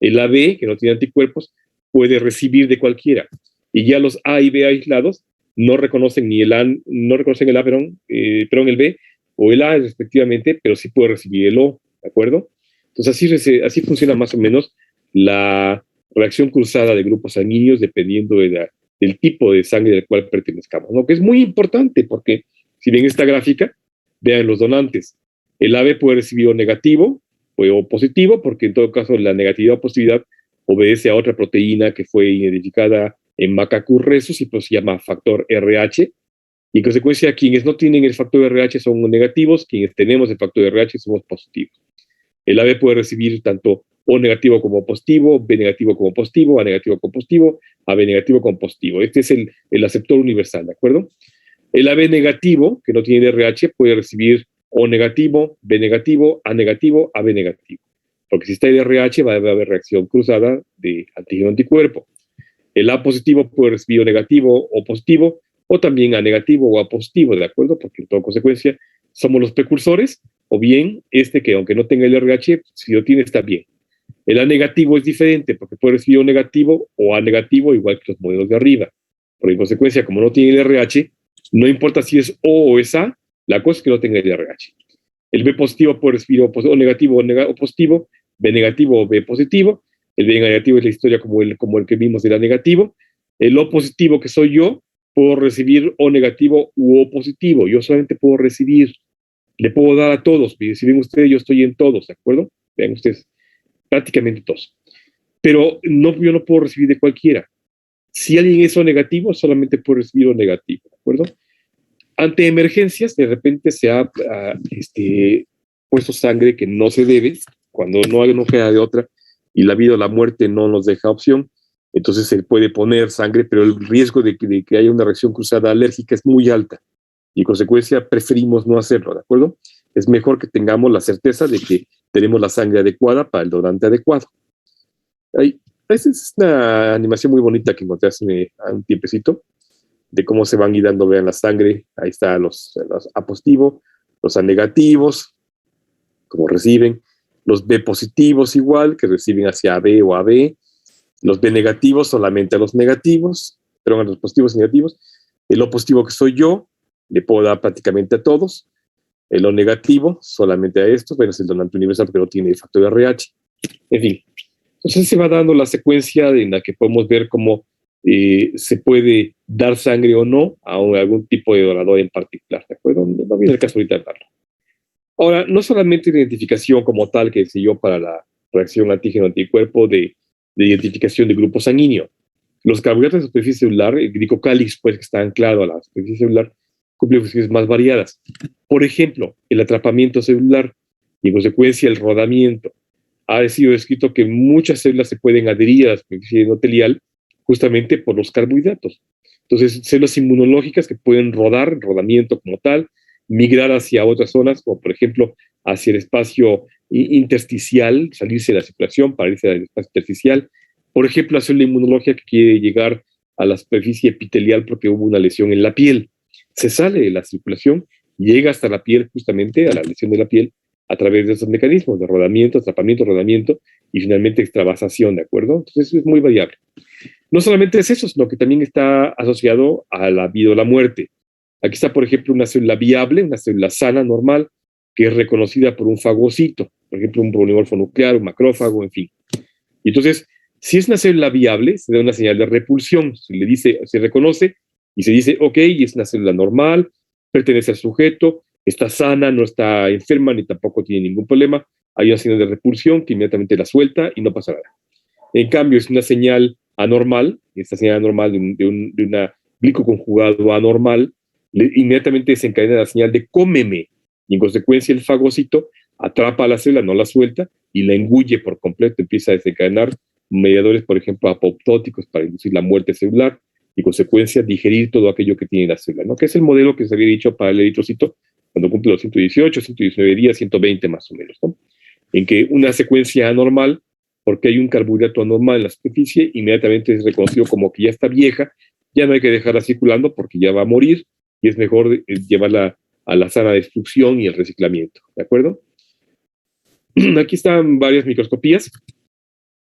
El AB, que no tiene anticuerpos, puede recibir de cualquiera. Y ya los A y B aislados no reconocen ni el A, no reconocen el A, el B o el A respectivamente, pero sí puede recibir el O, ¿de acuerdo? Entonces así funciona más o menos la reacción cruzada de grupos sanguíneos dependiendo del tipo de sangre del cual pertenezcamos, ¿no? Que es muy importante porque si ven esta gráfica, vean los donantes. El AB puede recibir O negativo o positivo, porque en todo caso la negatividad o positividad obedece a otra proteína que fue identificada en Macacus rhesus y pues se llama factor RH. Y en consecuencia, quienes no tienen el factor RH son negativos, quienes tenemos el factor RH somos positivos. El AB puede recibir tanto O negativo como positivo, B negativo como positivo, A negativo como positivo, AB negativo como positivo. Este es el aceptor universal, ¿de acuerdo? El AB negativo, que no tiene RH, puede recibir O negativo, B negativo, A negativo, AB negativo. Porque si está el RH va a haber reacción cruzada de antígeno-anticuerpo. El A positivo puede recibir O negativo o positivo, o también A negativo o A positivo, ¿de acuerdo? Porque en toda consecuencia somos los precursores, o bien que aunque no tenga el RH, si lo tiene está bien. El A negativo es diferente, porque puede recibir O negativo o A negativo, igual que los modelos de arriba. Pero en consecuencia, como no tiene el RH, no importa si es O es A, la cosa es que no tenga el RH. El B positivo puede recibir O negativo o positivo, B negativo o B positivo. El B negativo es la historia como el que vimos del A negativo. El O positivo, que soy yo, puedo recibir O negativo u O positivo. Yo solamente puedo recibir. Le puedo dar a todos. Si ven ustedes, yo estoy en todos, ¿de acuerdo? Vean ustedes, prácticamente todos. Pero yo no puedo recibir de cualquiera. Si alguien es O negativo, solamente puedo recibir O negativo, ¿de acuerdo? Ante emergencias, de repente se ha puesto sangre que no se debe, cuando no queda de otra, y la vida o la muerte no nos deja opción, entonces se puede poner sangre, pero el riesgo de que haya una reacción cruzada alérgica es muy alta, y en consecuencia preferimos no hacerlo, ¿de acuerdo? Es mejor que tengamos la certeza de que tenemos la sangre adecuada para el donante adecuado. Esta es una animación muy bonita que encontré hace un tiempecito, de cómo se van guiando, vean la sangre, ahí están los A positivos, los A negativos, como reciben, los B positivos igual, que reciben hacia AB o AB, los B negativos solamente a los negativos, pero a los positivos y negativos, el O positivo que soy yo, le puedo dar prácticamente a todos, el O negativo solamente a estos, bueno, es el donante universal porque no tiene el factor RH, en fin. Entonces se va dando la secuencia en la que podemos ver cómo se puede dar sangre o no a algún tipo de donador en particular, ¿de acuerdo? No viene el caso ahorita de darlo. Ahora, no solamente la identificación como tal que se dio para la reacción antígeno-anticuerpo de identificación de grupo sanguíneo. Los carbohidratos de superficie celular, el glicocálix, pues, que está anclado a la superficie celular, cumple funciones más variadas. Por ejemplo, el atrapamiento celular y en consecuencia el rodamiento. Ha sido descrito que muchas células se pueden adherir a la superficie endotelial justamente por los carbohidratos. Entonces, células inmunológicas que pueden rodar, rodamiento como tal, migrar hacia otras zonas, como por ejemplo hacia el espacio intersticial, salirse de la circulación para irse al espacio intersticial. Por ejemplo, la célula inmunológica que quiere llegar a la superficie epitelial porque hubo una lesión en la piel. Se sale de la circulación, llega hasta la piel, justamente a la lesión de la piel, a través de esos mecanismos de rodamiento, atrapamiento, rodamiento y finalmente extravasación, ¿de acuerdo? Entonces eso es muy variable. No solamente es eso, sino que también está asociado a la vida o la muerte. Aquí está, por ejemplo, una célula viable, una célula sana, normal, que es reconocida por un fagocito, por ejemplo, un polimorfo nuclear, un macrófago, en fin. Y entonces, si es una célula viable, se da una señal de repulsión, se le dice, se reconoce y se dice, ok, es una célula normal, pertenece al sujeto, está sana, no está enferma ni tampoco tiene ningún problema, hay una señal de repulsión que inmediatamente la suelta y no pasa nada. En cambio, es una señal anormal, esta señal anormal de una glicoconjugado anormal, inmediatamente desencadena la señal de cómeme, y en consecuencia el fagocito atrapa a la célula, no la suelta, y la engulle por completo, empieza a desencadenar mediadores, por ejemplo, apoptóticos para inducir la muerte celular, y en consecuencia digerir todo aquello que tiene la célula, ¿no? Que es el modelo que se había dicho para el eritrocito cuando cumple los 118, 119 días, 120 más o menos, ¿no? En que una secuencia anormal, porque hay un carbohidrato anormal en la superficie, inmediatamente es reconocido como que ya está vieja, ya no hay que dejarla circulando porque ya va a morir, y es mejor llevarla a la sana destrucción y el reciclamiento, ¿de acuerdo? Aquí están varias microscopías,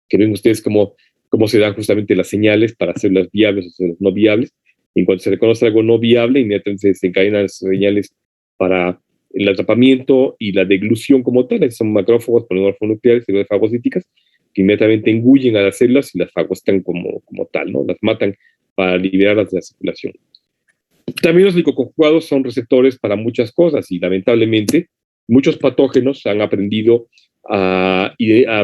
que ven ustedes cómo se dan justamente las señales para células viables o células no viables. En cuanto se reconoce algo no viable, inmediatamente se desencadenan las señales para el atrapamiento y la deglución como tal. Son macrófagos, polimorfonucleares, células fagocíticas, que inmediatamente engullen a las células y las fagocitan como tal, ¿no? Las matan para liberarlas de la circulación. También los glicoconjugados son receptores para muchas cosas y lamentablemente muchos patógenos han aprendido a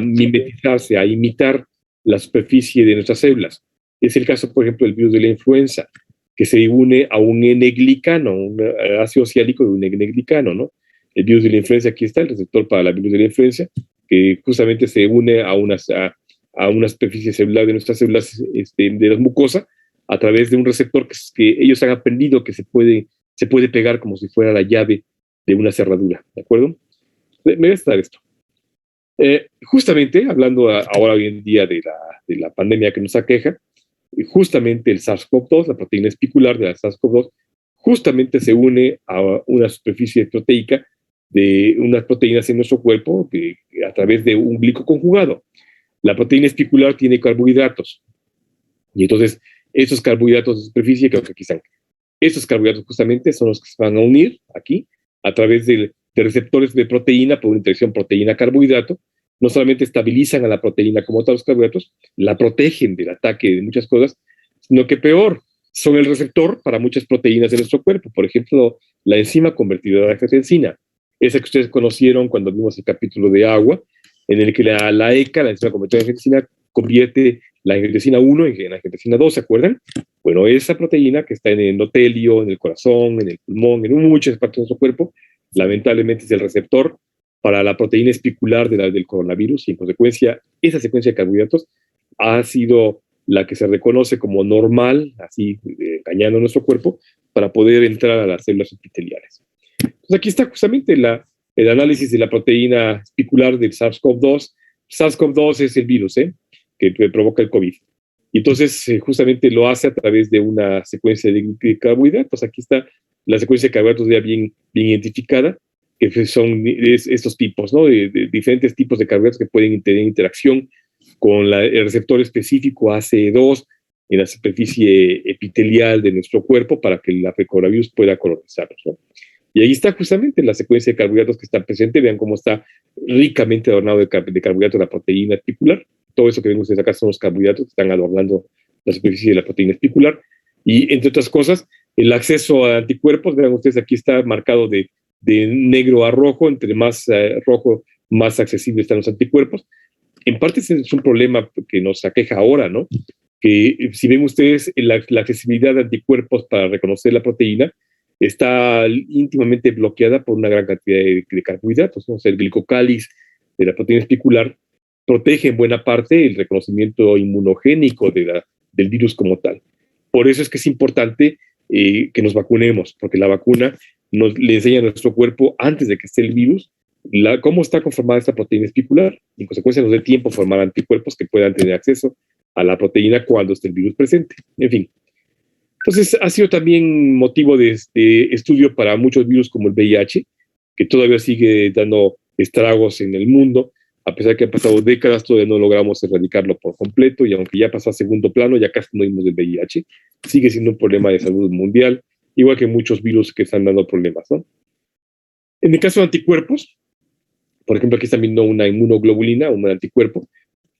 mimetizarse, a imitar la superficie de nuestras células. Es el caso, por ejemplo, del virus de la influenza, que se une a un N-glicano, un ácido ciálico de un N-glicano, ¿no? El virus de la influenza, aquí está el receptor para el virus de la influenza, que justamente se une a una superficie celular de nuestras células de la mucosa a través de un receptor que ellos han aprendido que se puede pegar como si fuera la llave de una cerradura, ¿de acuerdo? Me voy a estar esto. Justamente, hablando ahora hoy en día de la pandemia que nos aqueja, justamente el SARS-CoV-2, la proteína espicular de la SARS-CoV-2, justamente se une a una superficie proteica de unas proteínas en nuestro cuerpo a través de un glicoconjugado. La proteína espicular tiene carbohidratos. Y entonces, esos carbohidratos de superficie, creo que aquí están. Esos carbohidratos justamente son los que se van a unir aquí a través de receptores de proteína por una interacción proteína-carbohidrato. No solamente estabilizan a la proteína como tal los carbohidratos, la protegen del ataque de muchas cosas, sino que peor, son el receptor para muchas proteínas de nuestro cuerpo. Por ejemplo, la enzima convertidora de angiotensina, esa que ustedes conocieron cuando vimos el capítulo de agua, en el que la ECA, la enzima convertidora de angiotensina, convierte la angiotensina 1 en angiotensina 2, ¿se acuerdan? Bueno, esa proteína que está en el endotelio, en el corazón, en el pulmón, en muchas partes de nuestro cuerpo, lamentablemente es el receptor para la proteína espicular del coronavirus y en consecuencia esa secuencia de carbohidratos ha sido la que se reconoce como normal, así engañando a nuestro cuerpo, para poder entrar a las células epiteliales. Entonces aquí está justamente el análisis de la proteína espicular del SARS-CoV-2. SARS-CoV-2 es el virus que provoca el COVID. Y entonces justamente lo hace a través de una secuencia de carbohidratos. Aquí está la secuencia de carbohidratos ya bien identificada, que son estos tipos, ¿no? De diferentes tipos de carbohidratos que pueden tener interacción con el receptor específico ACE2 en la superficie epitelial de nuestro cuerpo para que el coronavirus pueda colonizarnos, ¿no? Y ahí está justamente la secuencia de carbohidratos que está presente. Vean cómo está ricamente adornado de carbohidratos la proteína espicular. Todo eso que ven ustedes acá son los carbohidratos que están adornando la superficie de la proteína espicular. Y entre otras cosas, el acceso a anticuerpos, vean ustedes, aquí está marcado de negro a rojo, entre más rojo, más accesibles están los anticuerpos. En parte ese es un problema que nos aqueja ahora, ¿no? Que si ven ustedes la accesibilidad de anticuerpos para reconocer la proteína, está íntimamente bloqueada por una gran cantidad de carbohidratos, ¿no? O sea, el glicocáliz de la proteína espicular protege en buena parte el reconocimiento inmunogénico del virus como tal. Por eso es que es importante que nos vacunemos, porque la vacuna le enseña a nuestro cuerpo, antes de que esté el virus, cómo está conformada esta proteína espicular. Y en consecuencia nos dé tiempo a formar anticuerpos que puedan tener acceso a la proteína cuando esté el virus presente. En fin. Entonces, ha sido también motivo de estudio para muchos virus como el VIH, que todavía sigue dando estragos en el mundo. A pesar de que han pasado décadas, todavía no logramos erradicarlo por completo, y aunque ya pasó a segundo plano, ya casi no vimos del VIH, sigue siendo un problema de salud mundial, igual que muchos virus que están dando problemas, ¿no? En el caso de anticuerpos, por ejemplo, aquí están viendo una inmunoglobulina, un anticuerpo.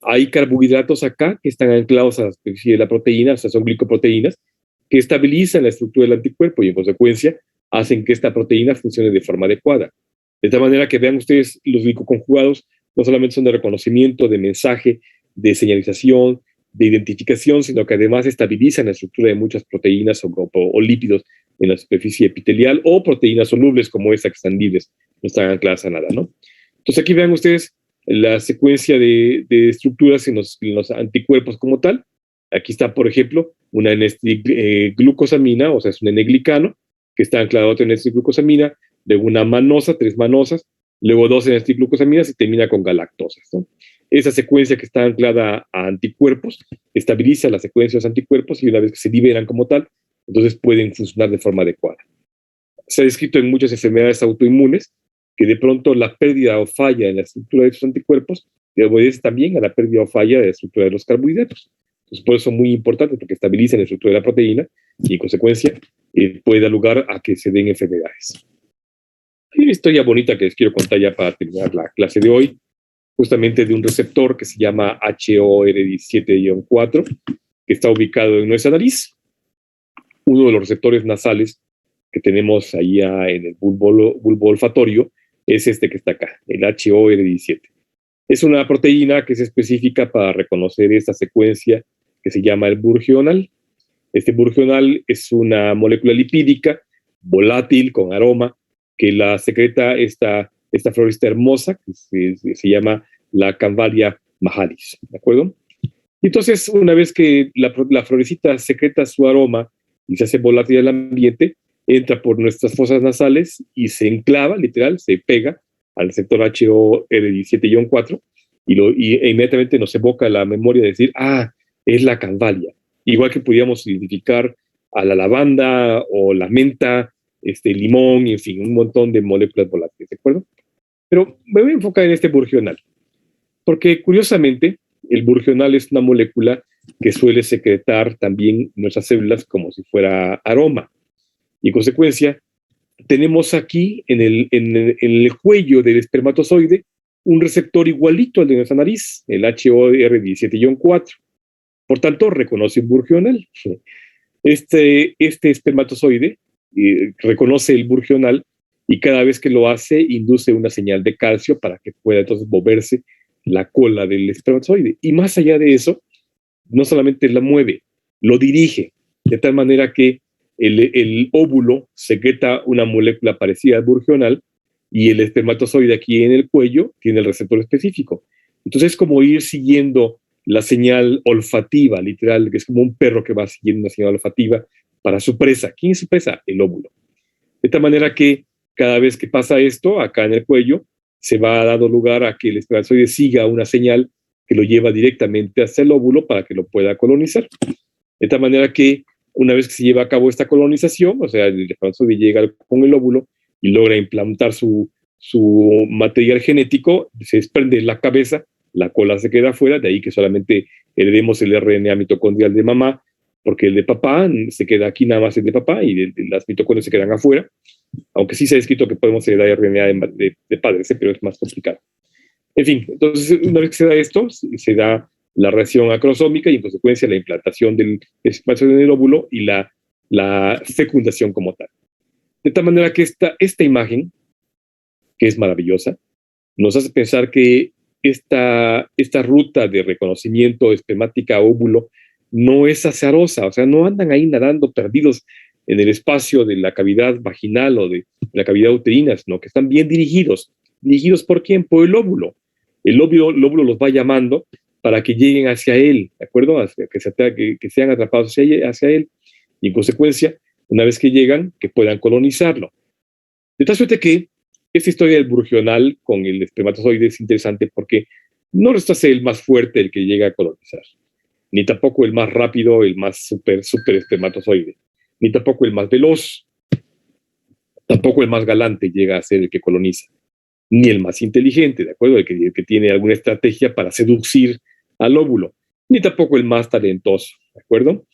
Hay carbohidratos acá que están anclados a la superficie de la proteína, o sea, son glicoproteínas, que estabilizan la estructura del anticuerpo y en consecuencia hacen que esta proteína funcione de forma adecuada. De tal manera que vean ustedes, los glicoconjugados no solamente son de reconocimiento, de mensaje, de señalización, de identificación, sino que además estabilizan la estructura de muchas proteínas o lípidos en la superficie epitelial, o proteínas solubles como esta que están libres, no están ancladas a nada, ¿no? Entonces aquí vean ustedes la secuencia de estructuras en los anticuerpos como tal. Aquí está, por ejemplo, una N-glucosamina, o sea, es un N-glicano, que está anclado a otra N-glucosamina, luego una manosa, 3 manosas, luego 2 N-glucosaminas y termina con galactosas, ¿no? Esa secuencia que está anclada a anticuerpos estabiliza la secuencia de los anticuerpos y una vez que se liberan como tal, entonces pueden funcionar de forma adecuada. Se ha descrito en muchas enfermedades autoinmunes que de pronto la pérdida o falla en la estructura de esos anticuerpos obedece también a la pérdida o falla de la estructura de los carbohidratos. Entonces, por eso es muy importante, porque estabilizan la estructura de la proteína y en consecuencia puede dar lugar a que se den enfermedades. Hay una historia bonita que les quiero contar ya para terminar la clase de hoy, justamente de un receptor que se llama HOR17-4, que está ubicado en nuestra nariz. Uno de los receptores nasales que tenemos allá en el bulbo olfatorio es este que está acá, el HOR17. Es una proteína que es específica para reconocer esta secuencia que se llama el burgional. Este burgional es una molécula lipídica volátil con aroma que la secreta esta floresta hermosa que se llama la Canvalia majalis, ¿de acuerdo? Y entonces, una vez que la florecita secreta su aroma y se hace volátil al ambiente, entra por nuestras fosas nasales y se enclava, literal, se pega al receptor HOR17-4 e inmediatamente nos evoca la memoria de decir, es la Canvalia. Igual que podíamos identificar a la lavanda o la menta, limón, en fin, un montón de moléculas volátiles, ¿de acuerdo? Pero me voy a enfocar en este burgional, porque curiosamente el burgional es una molécula que suele secretar también nuestras células como si fuera aroma. Y en consecuencia, tenemos aquí en el cuello del espermatozoide un receptor igualito al de nuestra nariz, el HOR17-4. Por tanto, reconoce un burgional. Este espermatozoide reconoce el burgional y cada vez que lo hace induce una señal de calcio para que pueda entonces moverse la cola del espermatozoide. Y más allá de eso, no solamente la mueve, lo dirige, de tal manera que el óvulo secreta una molécula parecida al burgional y el espermatozoide aquí en el cuello tiene el receptor específico. Entonces es como ir siguiendo la señal olfativa, literal, que es como un perro que va siguiendo una señal olfativa para su presa. ¿Quién es su presa? El óvulo. De tal manera que cada vez que pasa esto, acá en el cuello, se va dando lugar a que el espermatozoide siga una señal que lo lleva directamente hacia el óvulo para que lo pueda colonizar. De tal manera que una vez que se lleva a cabo esta colonización, o sea, el espermatozoide llega con el óvulo y logra implantar su material genético, se desprende la cabeza, la cola se queda afuera, de ahí que solamente heredemos el RNA mitocondrial de mamá, porque el de papá se queda aquí nada más el de papá y las mitocondrias se quedan afuera, aunque sí se ha escrito que podemos heredar RNA de padres, pero es más complicado. En fin, entonces una vez que se da esto, se da la reacción acrosómica y en consecuencia la implantación del espacio en el óvulo y la fecundación como tal. De tal manera que esta imagen, que es maravillosa, nos hace pensar que esta ruta de reconocimiento espermática óvulo no es azarosa, o sea, no andan ahí nadando perdidos en el espacio de la cavidad vaginal o de la cavidad uterina, sino que están bien dirigidos. ¿Dirigidos por quién? Por el óvulo. El óvulo los va llamando para que lleguen hacia él, ¿de acuerdo? Que sean atrapados hacia él, y en consecuencia, una vez que llegan, que puedan colonizarlo. De tal suerte que esta historia del burgional con el espermatozoide es interesante porque no resulta ser el más fuerte el que llega a colonizar, ni tampoco el más rápido, el más super espermatozoide, ni tampoco el más veloz, tampoco el más galante llega a ser el que coloniza, ni el más inteligente, ¿de acuerdo? El que tiene alguna estrategia para seducir al óvulo, ni tampoco el más talentoso, ¿de acuerdo?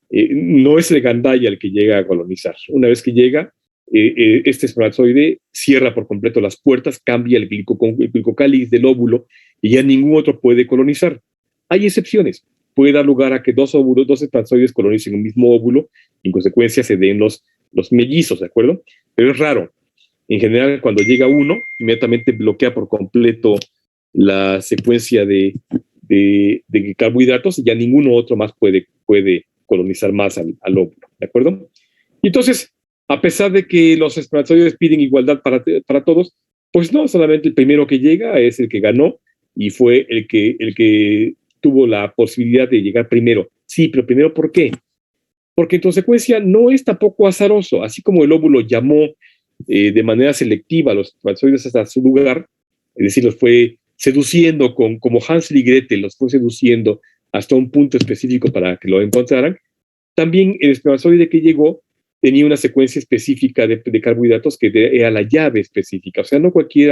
No es el gandaya el que llega a colonizar. Una vez que llega, este espermatozoide cierra por completo las puertas, cambia el glicocáliz del óvulo y ya ningún otro puede colonizar. Hay excepciones. Puede dar lugar a que dos espermatozoides colonicen un mismo óvulo y en consecuencia se den los mellizos, ¿de acuerdo? Pero es raro. En general, cuando llega uno, inmediatamente bloquea por completo la secuencia de carbohidratos y ya ninguno otro más puede colonizar más al óvulo, ¿de acuerdo? Y entonces, a pesar de que los espermatozoides piden igualdad para todos, pues no, solamente el primero que llega es el que ganó y fue el que tuvo la posibilidad de llegar primero. Sí, pero primero, ¿por qué? Porque en consecuencia no es tampoco azaroso, así como el óvulo llamó de manera selectiva a los espermatozoides hasta su lugar, es decir, los fue seduciendo como Hansel y Gretel, los fue seduciendo hasta un punto específico para que lo encontraran. También el espermatozoide que llegó tenía una secuencia específica de carbohidratos que era la llave específica. O sea, no cualquier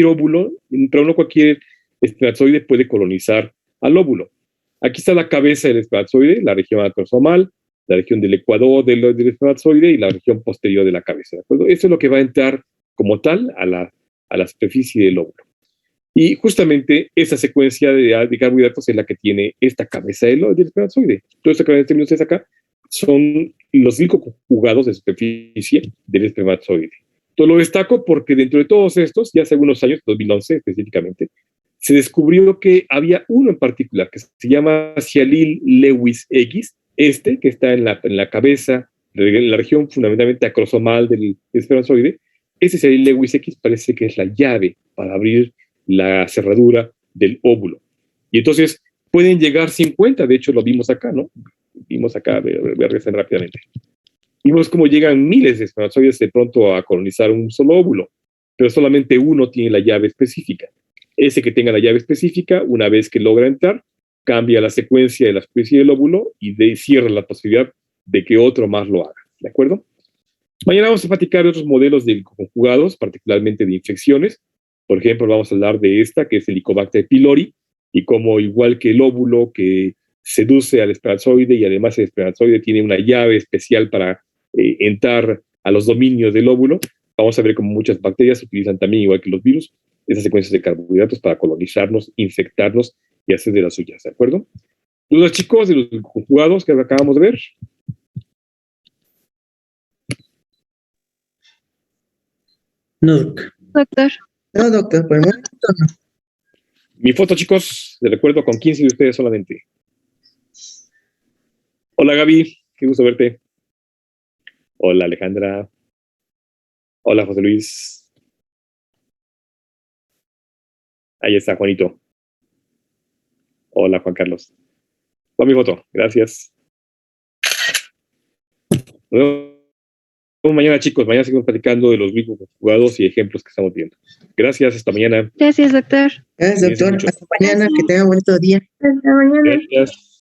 óvulo, pero no cualquier espermatozoide puede colonizar al óvulo. Aquí está la cabeza del espermatozoide, la región acrosomal, la región del ecuador del espermatozoide y la región posterior de la cabeza, ¿de acuerdo? Eso es lo que va a entrar como tal a la superficie del óvulo. Y justamente esa secuencia de carbohidratos es la que tiene esta cabeza del espermatozoide. Todo esto que ven en ustedes acá son los glicoconjugados de superficie del espermatozoide. Todo lo destaco porque dentro de todos estos, ya hace algunos años, 2011 específicamente, se descubrió que había uno en particular que se llama Cialil Lewis X, que está en la cabeza, en la región fundamentalmente acrosomal del espermatozoide. Ese Cialil Lewis X parece que es la llave para abrir la cerradura del óvulo. Y entonces pueden llegar 50, de hecho lo vimos acá, ¿no? Vimos acá, voy a regresar rápidamente. Vimos cómo llegan miles de espermatozoides de pronto a colonizar un solo óvulo, pero solamente uno tiene la llave específica. Ese que tenga la llave específica, una vez que logra entrar, cambia la secuencia de la superficie del óvulo y cierra la posibilidad de que otro más lo haga, ¿de acuerdo? Mañana vamos a platicar de otros modelos de conjugados, particularmente de infecciones. Por ejemplo, vamos a hablar de esta, que es el Helicobacter pylori, y cómo igual que el óvulo que seduce al espermatozoide y además el espermatozoide tiene una llave especial para entrar a los dominios del óvulo, vamos a ver cómo muchas bacterias utilizan también, igual que los virus, esas secuencias de carbohidratos para colonizarnos, infectarnos y hacer de las suyas, ¿de acuerdo? ¿Dudas, chicos, de los conjugados que acabamos de ver? No, doctor. Doctor. No, doctor, por el momento no. Mi foto, chicos, les recuerdo con 15 de ustedes solamente. Hola, Gaby, qué gusto verte. Hola, Alejandra. Hola, José Luis. Ahí está, Juanito. Hola, Juan Carlos. Va mi foto, gracias. Nos vemos mañana, chicos. Mañana seguimos platicando de los conjugados y ejemplos que estamos viendo. Gracias, hasta mañana. Gracias, doctor. Gracias, doctor. mucho. Hasta mañana. Que tenga un bonito día. Hasta mañana. Gracias.